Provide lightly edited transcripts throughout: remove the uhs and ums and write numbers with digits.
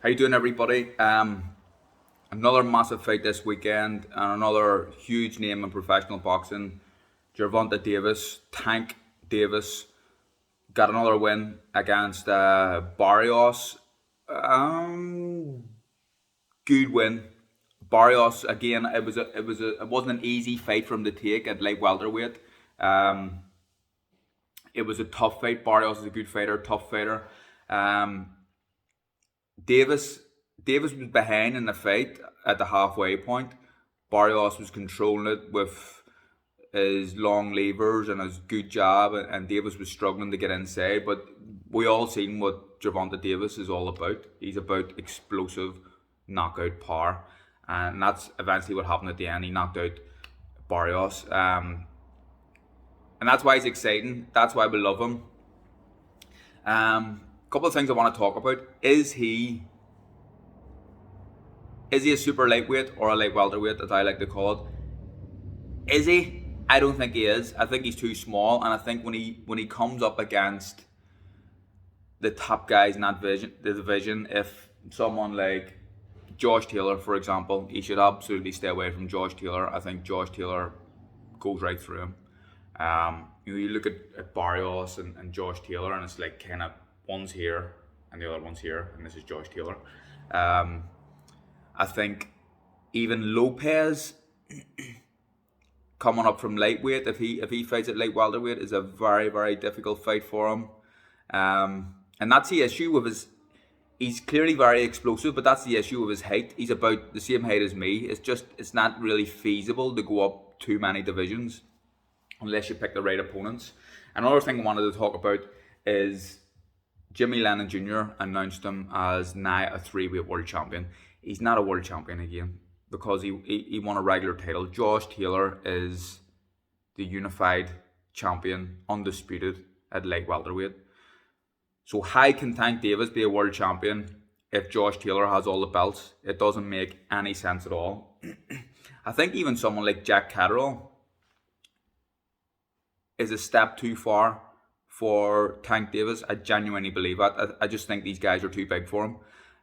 How you doing, everybody? Another massive fight this weekend, and another huge name in professional boxing. Gervonta Davis, Tank Davis, got another win against Barrios. Um, Good win. Barrios again. It wasn't an easy fight for him to take at light welterweight. Um, it was a tough fight. Barrios is a good fighter, tough fighter. Um, Davis Davis was behind in the fight at the halfway point. Barrios was controlling it with his long levers and his good jab, and Davis was struggling to get inside. But we all seen what Gervonta Davis is all about. He's about explosive knockout power, and that's eventually what happened at the end. He knocked out Barrios, and that's why he's exciting. That's why we love him. Couple of things I want to talk about. Is he a super lightweight or a light welterweight, as I like to call it? Is he? I don't think he is. I think he's too small, and I think when he comes up against the top guys in the division, if someone like Josh Taylor, for example, he should absolutely stay away from Josh Taylor. I think Josh Taylor goes right through him. You look at Barrios and Josh Taylor, and it's like kind of one's here and the other one's here, and this is Josh Taylor. I think even Lopez coming up from lightweight, if he fights at light welterweight, is a very, very difficult fight for him. And that's the issue with his. He's clearly very explosive, but that's the issue with his height. He's about the same height as me. It's not really feasible to go up too many divisions unless you pick the right opponents. Another thing I wanted to talk about is Jimmy Lennon Jr. announced him as now a 3-weight world champion. He's not a world champion again because he won a regular title. Josh Taylor is the unified champion, undisputed at light welterweight. So how can Tank Davis be a world champion if Josh Taylor has all the belts? It doesn't make any sense at all. I think even someone like Jack Catterall is a step too far for Tank Davis. I genuinely believe that. I just think these guys are too big for him.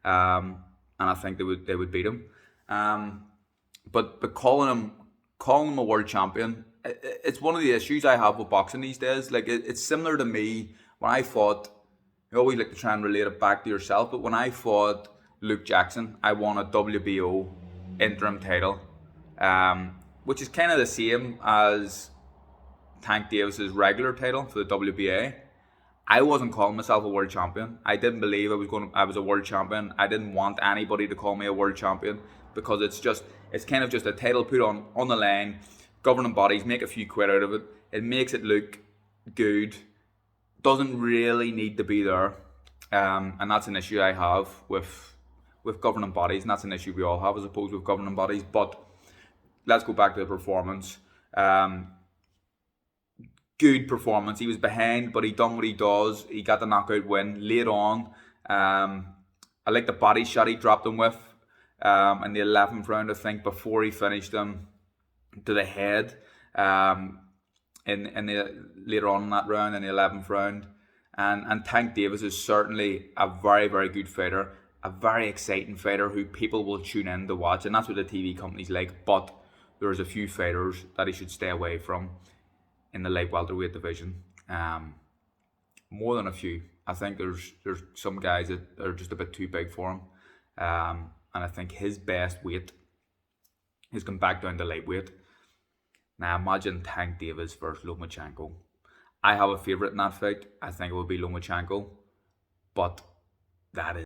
And I think they would beat him. But calling him a world champion, it's one of the issues I have with boxing these days. Like it's similar to me when I fought. You always like to try and relate it back to yourself, but when I fought Luke Jackson, I won a WBO interim title, which is kind of the same as Tank Davis's regular title for the WBA. I wasn't calling myself a world champion. I didn't believe I was a world champion. I didn't want anybody to call me a world champion because it's kind of just a title put on the line. Governing bodies make a few quid out of it. It makes it look good. Doesn't really need to be there. And that's an issue I have with governing bodies, and that's an issue we all have, I suppose, with governing bodies. But let's go back to the performance. Good performance. He was behind, but he done what he does. He got the knockout win late on. I like the body shot he dropped him with in the 11th round, I think, before he finished him to the head. In the later on in that round, in the 11th round, and Tank Davis is certainly a very, very good fighter, a very exciting fighter who people will tune in to watch, and that's what the TV companies like. But there's a few fighters that he should stay away from in the light welterweight division. More than a few. I think there's some guys that are just a bit too big for him, and I think his best weight has come back down to lightweight. Now imagine Tank Davis versus Lomachenko. I have a favourite in that fight. I think it would be Lomachenko, but that is